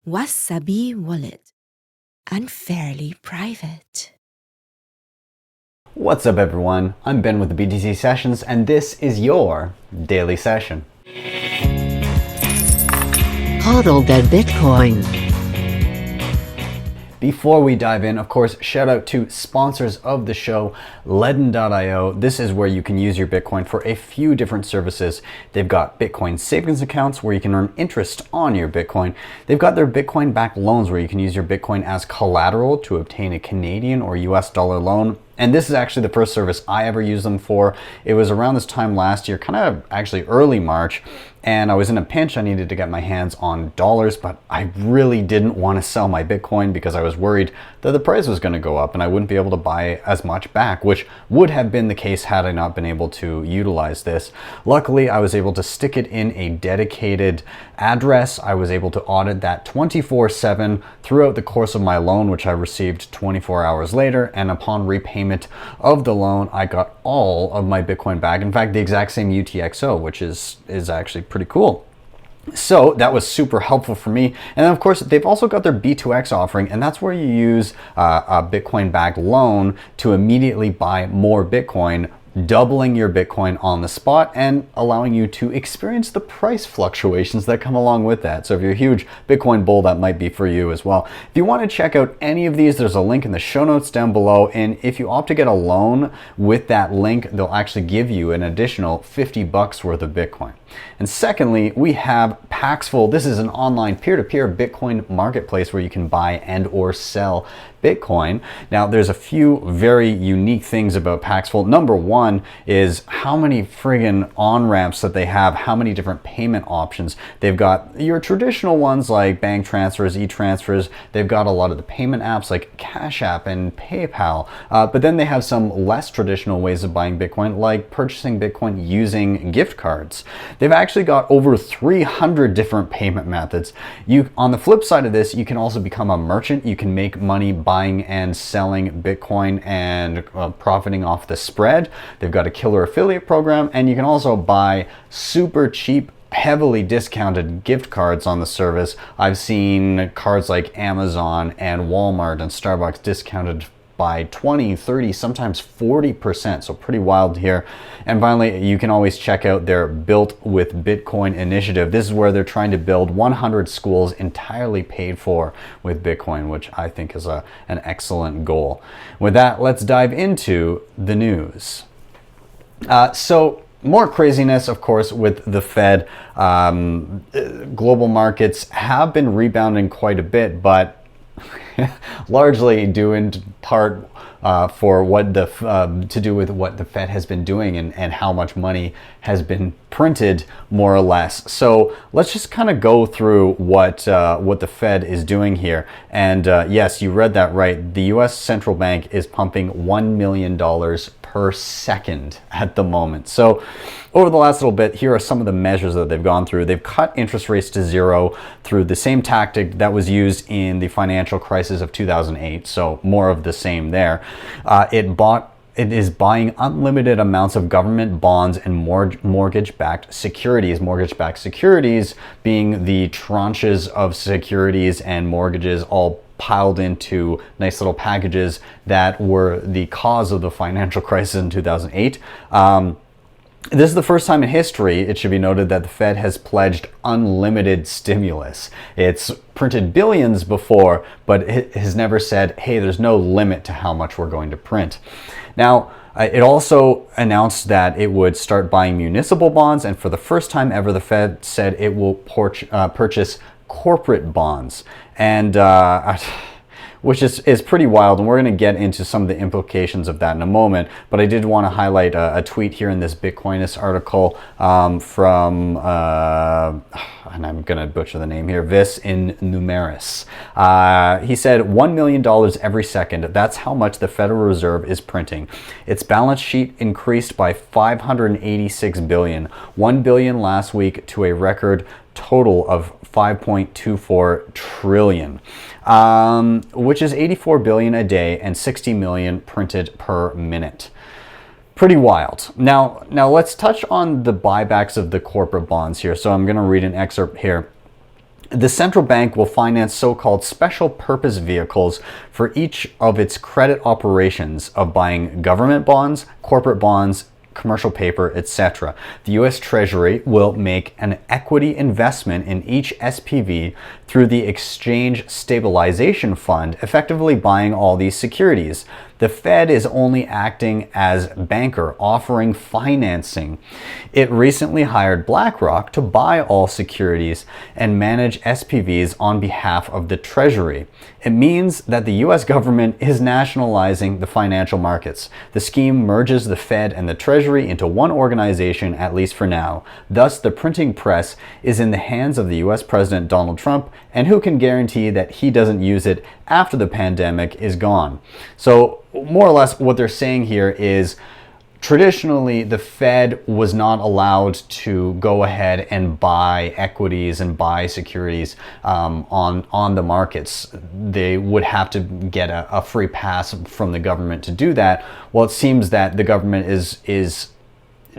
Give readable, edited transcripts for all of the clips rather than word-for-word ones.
Wasabi Wallet. Unfairly private. What's up everyone, I'm Ben with the BTC Sessions and this is your daily session. Hodl the Bitcoin. Before we dive in, of course, shout out to sponsors of the show, Ledn.io. This is where you can use your Bitcoin for a few different services. They've got Bitcoin savings accounts where you can earn interest on your Bitcoin. They've got their Bitcoin backed loans where you can use your Bitcoin as collateral to obtain a Canadian or US dollar loan. And this is actually the first service I ever used them for. It was around this time last year, kind of actually early March, and I was in a pinch. I needed to get my hands on dollars, but I really didn't want to sell my Bitcoin because I was worried that the price was going to go up and I wouldn't be able to buy as much back, which would have been the case had I not been able to utilize this. Luckily, I was able to stick it in a dedicated address. I was able to audit that 24/7 throughout the course of my loan, which I received 24 hours later, and upon repayment of the loan, I got all of my Bitcoin back. In fact, the exact same UTXO, which is actually pretty cool. So that was super helpful for me. And then of course, they've also got their B2X offering, and that's where you use a Bitcoin backed loan to immediately buy more Bitcoin, doubling your Bitcoin on the spot and allowing you to experience the price fluctuations that come along with that. So if you're a huge Bitcoin bull, that might be for you as well. If you want to check out any of these, there's a link in the show notes down below. And if you opt to get a loan with that link, they'll actually give you an additional $50 worth of Bitcoin. And secondly, we have Paxful. This is an online peer-to-peer Bitcoin marketplace where you can buy and or sell Bitcoin. Now, there's a few very unique things about Paxful. Number one is how many friggin' on-ramps that they have, how many different payment options. They've got your traditional ones like bank transfers, e-transfers. They've got a lot of the payment apps like Cash App and PayPal. But then they have some less traditional ways of buying Bitcoin, like purchasing Bitcoin using gift cards. They've actually got over 300 different payment methods. On the flip side of this, you can also become a merchant. You can make money buying and selling Bitcoin and profiting off the spread. They've got a killer affiliate program, and you can also buy super cheap, heavily discounted gift cards on the service. I've seen cards like Amazon and Walmart and Starbucks discounted by 20, 30, sometimes 40%. So pretty wild here. And finally, you can always check out their Built with Bitcoin initiative. This is where they're trying to build 100 schools entirely paid for with Bitcoin, which I think is an excellent goal. With that, let's dive into the news. So more craziness, of course, with the Fed. Global markets have been rebounding quite a bit, but largely due in part for what to do with what the Fed has been doing and how much money has been printed, more or less. So let's just kind of go through what the Fed is doing here. And yes, you read that right. The U.S. Central Bank is pumping $1 million per second at the moment. So over the last little bit, here are some of the measures that they've gone through. They've cut interest rates to zero through the same tactic that was used in the financial crisis of 2008. So more of the same there. It is buying unlimited amounts of government bonds and mortgage-backed securities. Mortgage-backed securities being the tranches of securities and mortgages all piled into nice little packages that were the cause of the financial crisis in 2008. This is the first time in history, it should be noted, that the Fed has pledged unlimited stimulus. It's printed billions before, but it has never said, hey, there's no limit to how much we're going to print. Now, it also announced that it would start buying municipal bonds, and for the first time ever, the Fed said it will purchase corporate bonds. And which is pretty wild, and we're going to get into some of the implications of that in a moment. But I did want to highlight a tweet here in this Bitcoinist article from, and I'm going to butcher the name here, Vis in Numeris. He said $1 million every second. That's how much the Federal Reserve is printing. Its balance sheet increased by 586 billion, 1 billion last week, to a record total of 5.24 trillion, which is 84 billion a day and 60 million printed per minute. Pretty wild. Now let's touch on the buybacks of the corporate bonds here. So I'm going to read an excerpt here. The central bank will finance so-called special purpose vehicles for each of its credit operations of buying government bonds, corporate bonds, commercial paper, etc. The US Treasury will make an equity investment in each SPV through the Exchange Stabilization Fund, effectively buying all these securities. The Fed is only acting as banker, offering financing. It recently hired BlackRock to buy all securities and manage SPVs on behalf of the Treasury. It means that the US government is nationalizing the financial markets. The scheme merges the Fed and the Treasury into one organization, at least for now. Thus, the printing press is in the hands of the US President Donald Trump, and who can guarantee that he doesn't use it after the pandemic is gone? So, more or less what they're saying here is traditionally the Fed was not allowed to go ahead and buy equities and buy securities on the markets. They would have to get a free pass from the government to do that. Well, it seems that the government is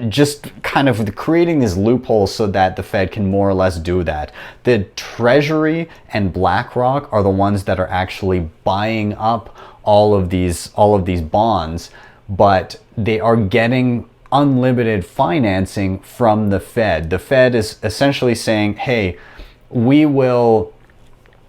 just kind of creating these loopholes so that the Fed can more or less do that. The Treasury and BlackRock are the ones that are actually buying up all of these bonds, but they are getting unlimited financing from the Fed. The Fed is essentially saying, hey,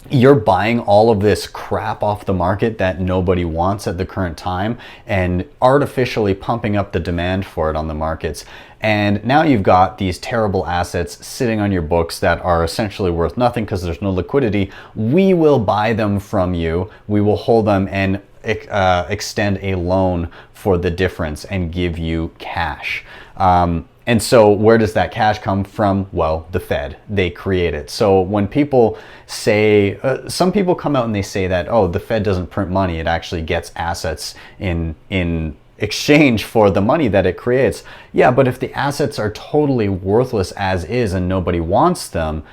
you're buying all of this crap off the market that nobody wants at the current time and artificially pumping up the demand for it on the markets. And now you've got these terrible assets sitting on your books that are essentially worth nothing because there's no liquidity. We will buy them from you. We will hold them and extend a loan for the difference and give you cash. And so where does that cash come from? Well, the Fed. They create it. So when people say, some people come out and they say that, oh, the Fed doesn't print money, it actually gets assets in exchange for the money that it creates. Yeah, but if the assets are totally worthless as is and nobody wants them,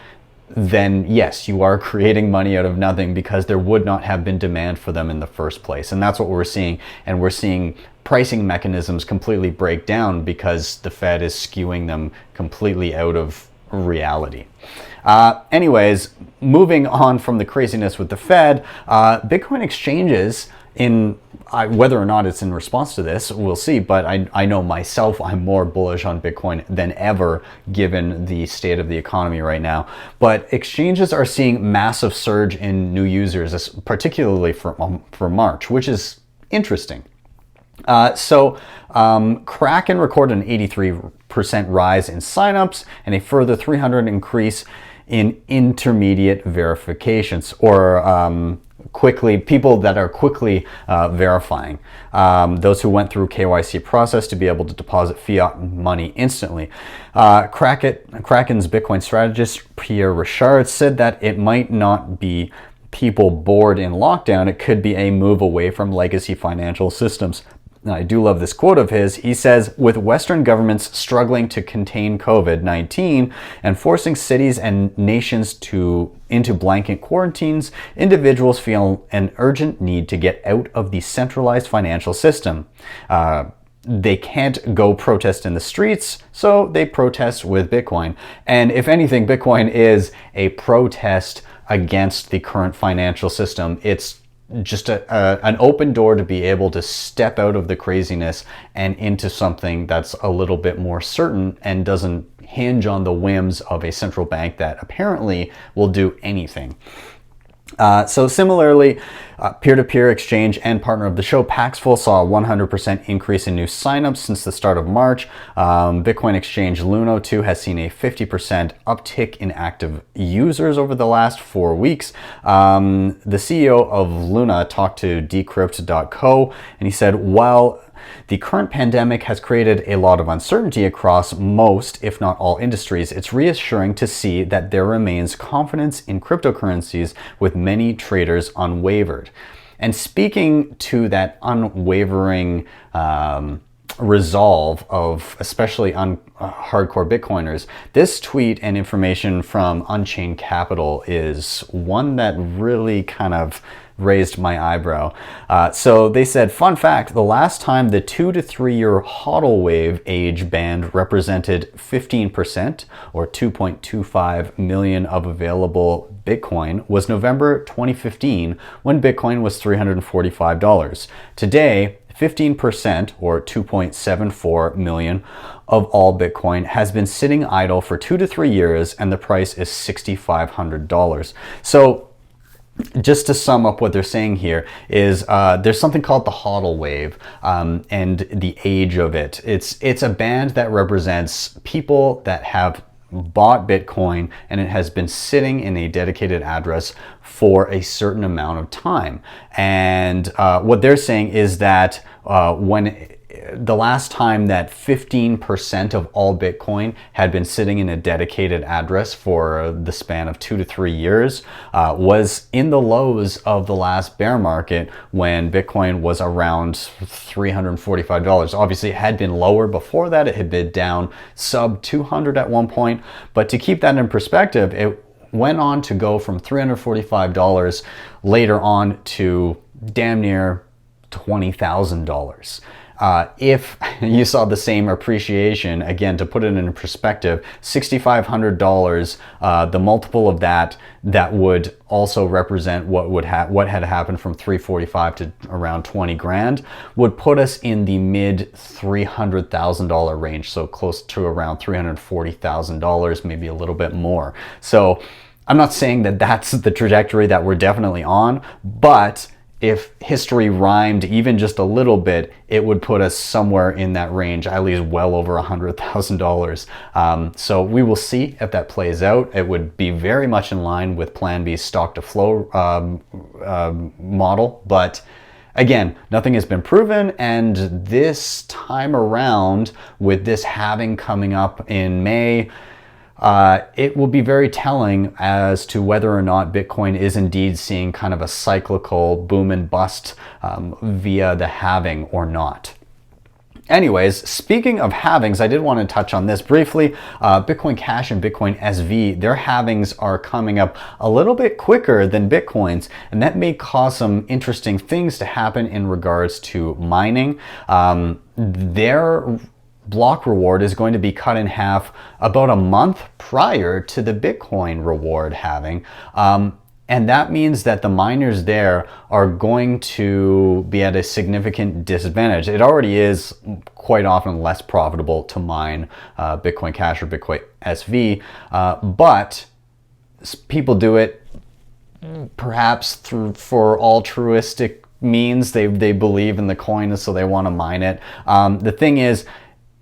then yes, you are creating money out of nothing because there would not have been demand for them in the first place. And that's what we're seeing. And we're seeing pricing mechanisms completely break down because the Fed is skewing them completely out of reality. Anyways, moving on from the craziness with the Fed, Bitcoin exchanges, whether or not it's in response to this, we'll see, but I know myself, I'm more bullish on Bitcoin than ever given the state of the economy right now. But exchanges are seeing massive surge in new users, particularly for March, which is interesting. Kraken recorded an 83% rise in signups and a further 300 increase in intermediate verifications, or people that are quickly verifying, those who went through KYC process to be able to deposit fiat money instantly. Kraken's Bitcoin strategist Pierre Richard said that it might not be people bored in lockdown, it could be a move away from legacy financial systems. Now, I do love this quote of his. He says, with Western governments struggling to contain COVID-19 and forcing cities and nations into blanket quarantines, individuals feel an urgent need to get out of the centralized financial system. They can't go protest in the streets, so they protest with Bitcoin. And if anything, Bitcoin is a protest against the current financial system. It's just an open door to be able to step out of the craziness and into something that's a little bit more certain and doesn't hinge on the whims of a central bank that apparently will do anything. So similarly, peer-to-peer exchange and partner of the show, Paxful, saw a 100% increase in new signups since the start of March. Bitcoin exchange Luno too has seen a 50% uptick in active users over the last 4 weeks. The CEO of Luna talked to Decrypt.co and he said, while the current pandemic has created a lot of uncertainty across most, if not all industries, it's reassuring to see that there remains confidence in cryptocurrencies with many traders unwavered. And speaking to that unwavering resolve of especially hardcore Bitcoiners, this tweet and information from Unchained Capital is one that really kind of raised my eyebrow. So they said, fun fact, the last time the 2 to 3 year HODL wave age band represented 15% or 2.25 million of available Bitcoin was November 2015 when Bitcoin was $345. Today, 15% or 2.74 million of all Bitcoin has been sitting idle for 2 to 3 years, and the price is $6,500. So just to sum up what they're saying here is there's something called the HODL wave and the age of it. It's a band that represents people that have bought Bitcoin and it has been sitting in a dedicated address for a certain amount of time. And what they're saying is that when the last time that 15% of all Bitcoin had been sitting in a dedicated address for the span of 2 to 3 years was in the lows of the last bear market when Bitcoin was around $345. Obviously, it had been lower before that. It had been down sub 200 at one point. But to keep that in perspective, it went on to go from $345 later on to damn near $20,000. If you saw the same appreciation, again, to put it in perspective, $6,500, the multiple of that would also represent what had happened from 345 to around 20 grand, would put us in the mid $300,000 range, so close to around $340,000, maybe a little bit more. So I'm not saying that that's the trajectory that we're definitely on, but if history rhymed even just a little bit, it would put us somewhere in that range, at least well over $100,000. So we will see if that plays out. It would be very much in line with Plan B's stock to flow model, but again, nothing has been proven, and this time around, with this halving coming up in May, it will be very telling as to whether or not Bitcoin is indeed seeing kind of a cyclical boom and bust via the halving or not. Anyways, speaking of halvings, I did want to touch on this briefly. Bitcoin Cash and Bitcoin SV, their halvings are coming up a little bit quicker than Bitcoin's, and that may cause some interesting things to happen in regards to mining. Their block reward is going to be cut in half about a month prior to the Bitcoin reward halving. And that means that the miners there are going to be at a significant disadvantage. It already is quite often less profitable to mine Bitcoin Cash or Bitcoin SV, but people do it perhaps for altruistic means. They believe in the coin, and so they want to mine it. The thing is,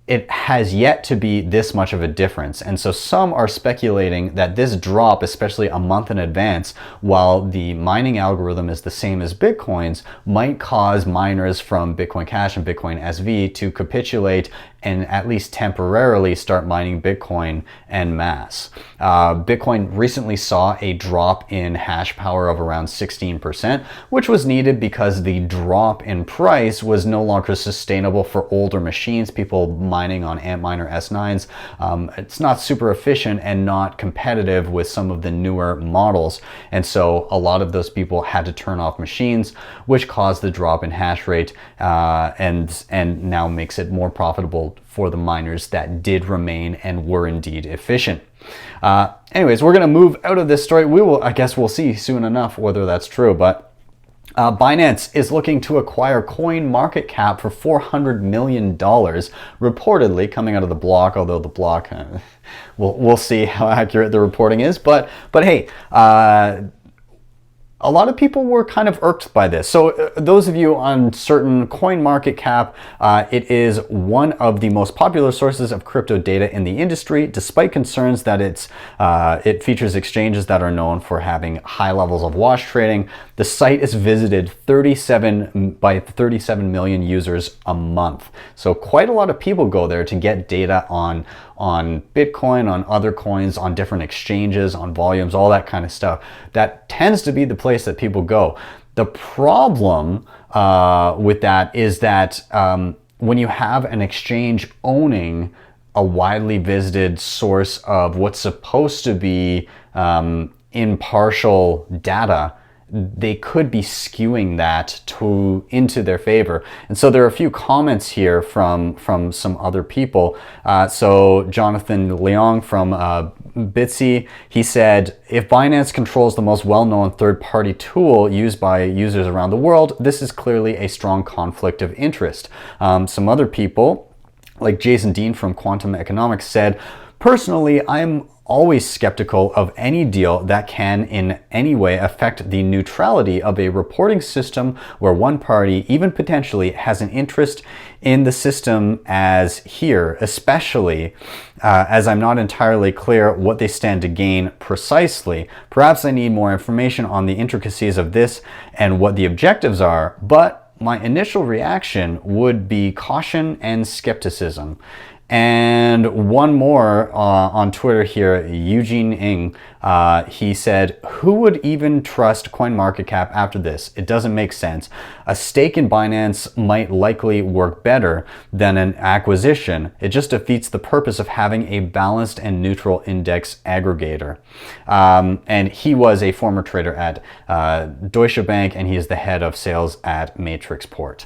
it has yet to be this much of a difference. And so some are speculating that this drop, especially a month in advance, while the mining algorithm is the same as Bitcoin's, might cause miners from Bitcoin Cash and Bitcoin SV to capitulate and at least temporarily start mining Bitcoin en masse. Bitcoin recently saw a drop in hash power of around 16%, which was needed because the drop in price was no longer sustainable for older machines, people mining on Antminer S9s. It's not super efficient and not competitive with some of the newer models. And so a lot of those people had to turn off machines, which caused the drop in hash rate and now makes it more profitable for the miners that did remain and were indeed efficient. Anyways, we're going to move out of this story. I guess we'll see soon enough whether that's true, but Binance is looking to acquire CoinMarketCap for $400 million, reportedly coming out of the block, although the block, we'll see how accurate the reporting is. But hey, a lot of people were kind of irked by this. So those of you uncertain, CoinMarketCap, it is one of the most popular sources of crypto data in the industry, despite concerns that it features exchanges that are known for having high levels of wash trading. The site is visited 37 million users a month. So quite a lot of people go there to get data on Bitcoin, on other coins, on different exchanges, on volumes, all that kind of stuff. That tends to be the place that people go. The problem with that is that when you have an exchange owning a widely visited source of what's supposed to be impartial data, they could be skewing that into their favor. And so there are a few comments here from some other people. So Jonathan Leong from Bitsy, he said, if Binance controls the most well-known third-party tool used by users around the world, this is clearly a strong conflict of interest. Some other people, like Jason Dean from Quantum Economics, said, personally, I'm always skeptical of any deal that can in any way affect the neutrality of a reporting system where one party, even potentially, has an interest in the system as here, especially as I'm not entirely clear what they stand to gain precisely. Perhaps I need more information on the intricacies of this and what the objectives are, but my initial reaction would be caution and skepticism. And one more on Twitter here, Eugene Ng, he said, who would even trust CoinMarketCap after this? It doesn't make sense. A stake in Binance might likely work better than an acquisition. It just defeats the purpose of having a balanced and neutral index aggregator. And he was a former trader at Deutsche Bank, and he is the head of sales at Matrixport.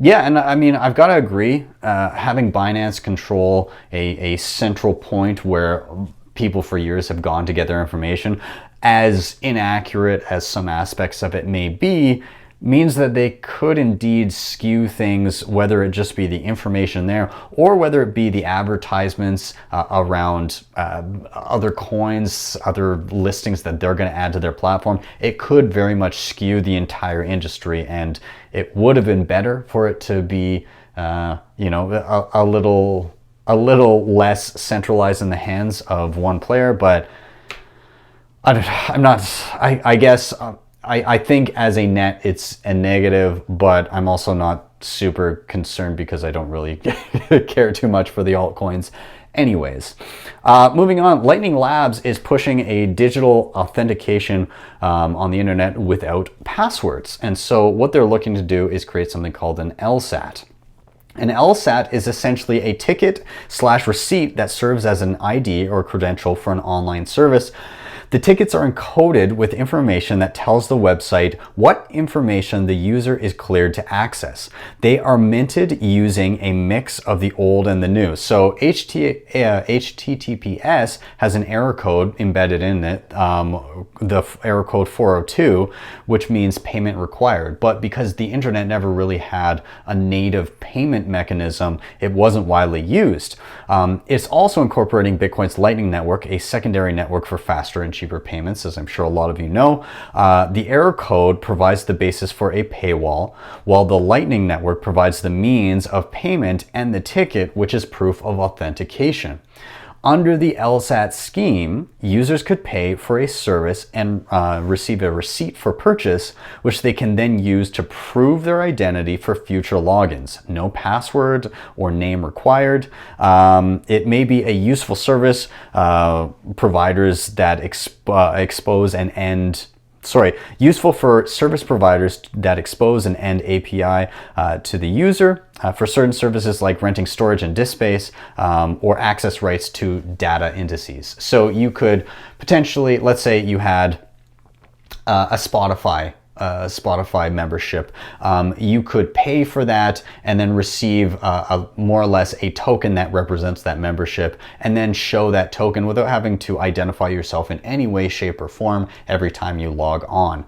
Yeah, and I mean, I've got to agree, having Binance control a central point where people for years have gone to get their information, as inaccurate as some aspects of it may be, means that they could indeed skew things, whether it just be the information there or whether it be the advertisements around other coins, other listings that they're going to add to their platform. It could very much skew the entire industry, and it would have been better for it to be, you know, a little less centralized in the hands of one player. But I guess I think as a net it's a negative, but I'm also not super concerned because I don't really care too much for the altcoins anyways. Moving on, Lightning Labs is pushing a digital authentication on the internet without passwords. And so what they're looking to do is create something called an LSAT. An LSAT is essentially a ticket/receipt that serves as an ID or credential for an online service. The tickets are encoded with information that tells the website what information the user is cleared to access. They are minted using a mix of the old and the new. So HTTPS has an error code embedded in it, the error code 402, which means payment required. But because the internet never really had a native payment mechanism, it wasn't widely used. It's also incorporating Bitcoin's Lightning Network, a secondary network for faster and cheaper payments, as I'm sure a lot of you know. The error code provides the basis for a paywall, while the Lightning Network provides the means of payment and the ticket, which is proof of authentication. Under the LSAT scheme, users could pay for a service and receive a receipt for purchase, which they can then use to prove their identity for future logins. No password or name required. It may be a useful service. Providers that expose and end useful for service providers that expose and end API to the user for certain services like renting storage and disk space or access rights to data indices. So you could potentially, let's say you had a Spotify membership, you could pay for that and then receive more or less a token that represents that membership, and then show that token without having to identify yourself in any way, shape, or form every time you log on.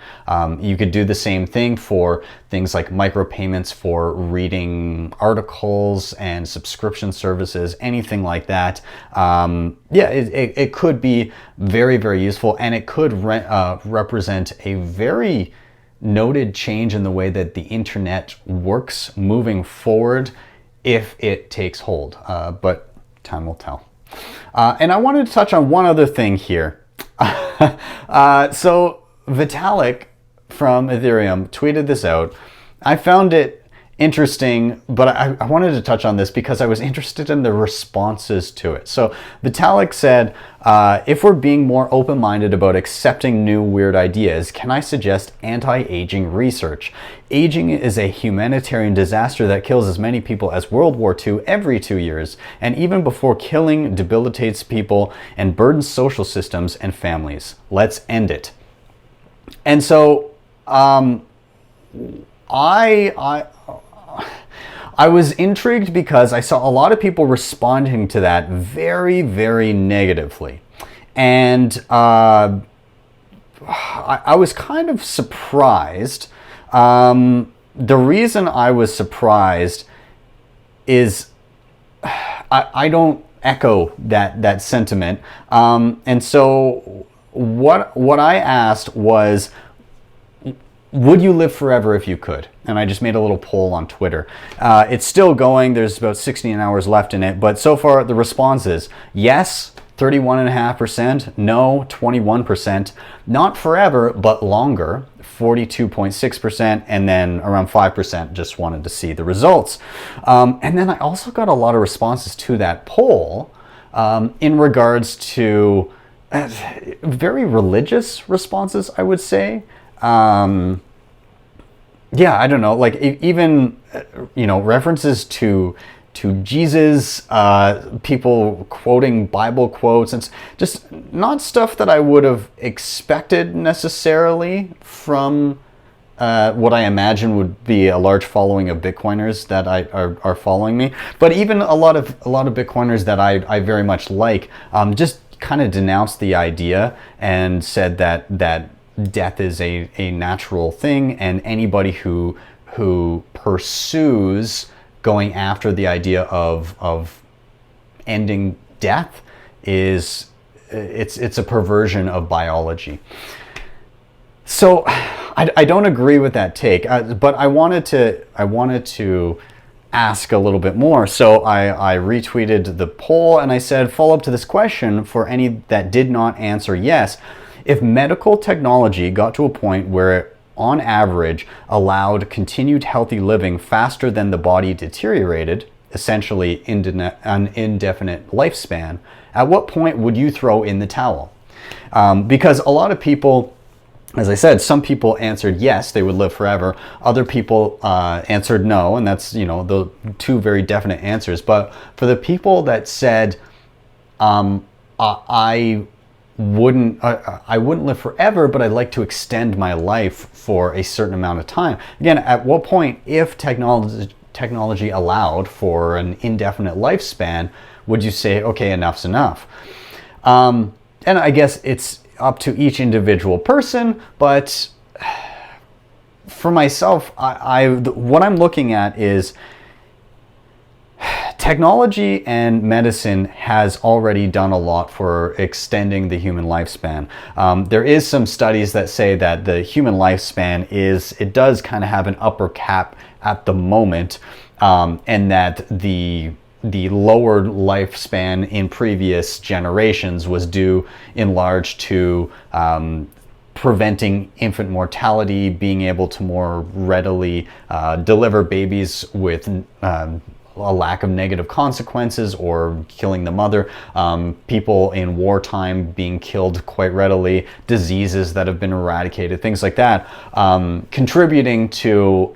You could do the same thing for things like micropayments for reading articles and subscription services, anything like that. Yeah, it could be very, very useful, and it could represent a very noted change in the way that the internet works moving forward if it takes hold, but time will tell. And I wanted to touch on one other thing here. So Vitalik from Ethereum tweeted this out. I found it interesting, but I wanted to touch on this because I was interested in the responses to it. So Vitalik said, if we're being more open-minded about accepting new weird ideas, can I suggest anti-aging research? Aging is a humanitarian disaster that kills as many people as World War II every 2 years, and even before killing, debilitates people and burdens social systems and families. Let's end it. And so I was intrigued because I saw a lot of people responding to that very, very negatively. And I was kind of surprised. The reason I was surprised is I don't echo that sentiment. And so what I asked was, would you live forever if you could? And I just made a little poll on Twitter. It's still going. There's about 16 hours left in it. But so far, the response is yes, 31.5%, no, 21%, not forever, but longer, 42.6%, and then around 5% just wanted to see the results. And then I also got a lot of responses to that poll in regards to very religious responses, I would say. Yeah, I don't know, like even, references to Jesus, people quoting Bible quotes. It's just not stuff that I would have expected necessarily from what I imagine would be a large following of Bitcoiners that are following me. But even a lot of Bitcoiners that I very much like just kind of denounced the idea and said that death is a natural thing, and anybody who pursues going after the idea of ending death it's a perversion of biology. So I don't agree with that take, but I wanted to ask a little bit more. So I retweeted the poll and I said, follow up to this question for any that did not answer yes. If medical technology got to a point where it, on average, allowed continued healthy living faster than the body deteriorated, essentially an indefinite lifespan, at what point would you throw in the towel? Because a lot of people, as I said, some people answered yes, they would live forever. Other people answered no, and that's, the two very definite answers. But for the people that said, I wouldn't live forever, but I'd like to extend my life for a certain amount of time. Again, at what point, if technology allowed for an indefinite lifespan, would you say, okay, enough's enough? And I guess it's up to each individual person, but for myself, what I'm looking at is technology and medicine has already done a lot for extending the human lifespan. There is some studies that say that the human lifespan it does kind of have an upper cap at the moment, and that the lower lifespan in previous generations was due in large to preventing infant mortality, being able to more readily deliver babies with a lack of negative consequences or killing the mother, people in wartime being killed quite readily, diseases that have been eradicated, things like that, contributing to,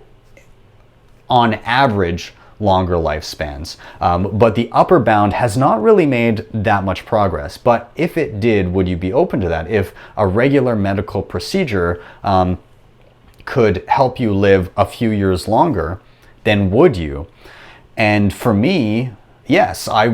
on average, longer lifespans. But the upper bound has not really made that much progress. But if it did, would you be open to that? If a regular medical procedure could help you live a few years longer, then would you? And for me, yes, I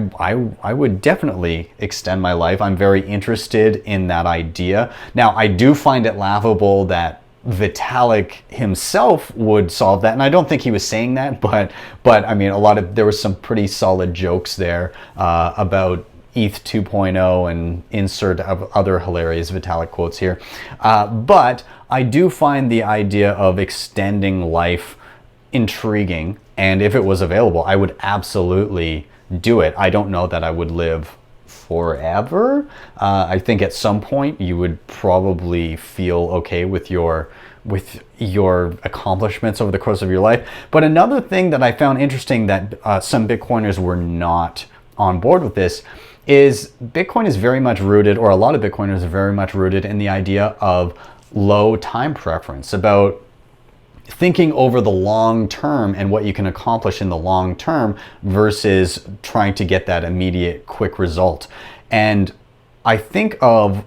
would definitely extend my life. I'm very interested in that idea. Now, I do find it laughable that Vitalik himself would solve that, and I don't think he was saying that, but I mean, there was some pretty solid jokes there about ETH 2.0 and insert other hilarious Vitalik quotes here. But I do find the idea of extending life intriguing, and if it was available, I would absolutely do it. I don't know that I would live forever. I think at some point you would probably feel okay with your accomplishments over the course of your life. But another thing that I found interesting that some Bitcoiners were not on board with this is Bitcoin is very much rooted, or a lot of Bitcoiners are very much rooted in the idea of low time preference, about thinking over the long term and what you can accomplish in the long term versus trying to get that immediate quick result. And I think of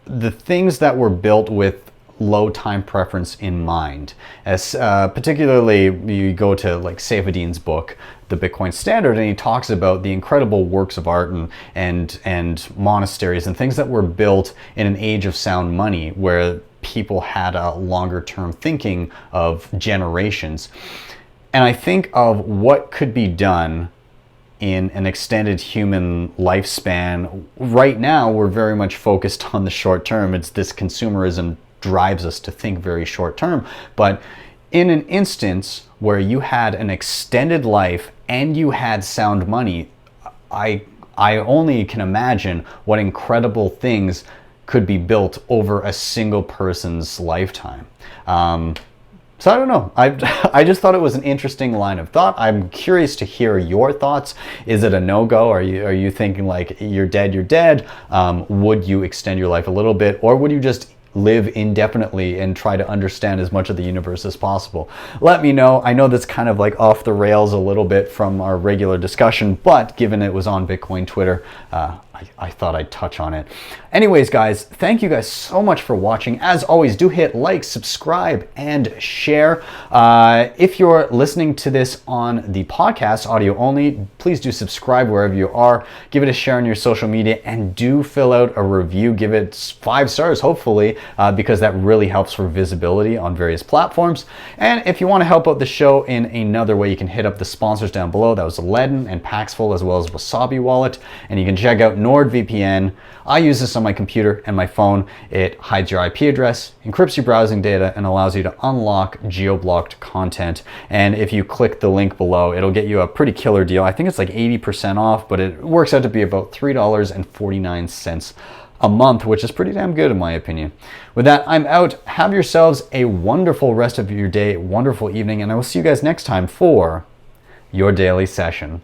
the things that were built with low time preference in mind. As particularly, you go to like Saifedean's book, The Bitcoin Standard, and he talks about the incredible works of art and monasteries and things that were built in an age of sound money, where people had a longer term thinking of generations. And I think of what could be done in an extended human lifespan. Right now, we're very much focused on the short term. It's this consumerism drives us to think very short term. But in an instance where you had an extended life and you had sound money, I only can imagine what incredible things could be built over a single person's lifetime. So I don't know. I just thought it was an interesting line of thought. I'm curious to hear your thoughts. Is it a no-go? Are you thinking like you're dead? Would you extend your life a little bit, or would you just live indefinitely and try to understand as much of the universe as possible? Let me know. I know that's kind of like off the rails a little bit from our regular discussion, but given it was on Bitcoin Twitter, I thought I'd touch on it. Anyways, guys, thank you guys so much for watching. As always, do hit like, subscribe, and share. If you're listening to this on the podcast, audio only, please do subscribe wherever you are. Give it a share on your social media, and do fill out a review. Give it 5 stars, hopefully, because that really helps for visibility on various platforms. And if you want to help out the show in another way, you can hit up the sponsors down below. That was Ledn and Paxful, as well as Wasabi Wallet. And you can check out NordVPN. I use this on my computer and my phone. It hides your IP address, encrypts your browsing data, and allows you to unlock geo-blocked content. And if you click the link below, it'll get you a pretty killer deal. I think it's like 80% off, but it works out to be about $3.49 a month, which is pretty damn good in my opinion. With that, I'm out. Have yourselves a wonderful rest of your day, wonderful evening, and I will see you guys next time for your daily session.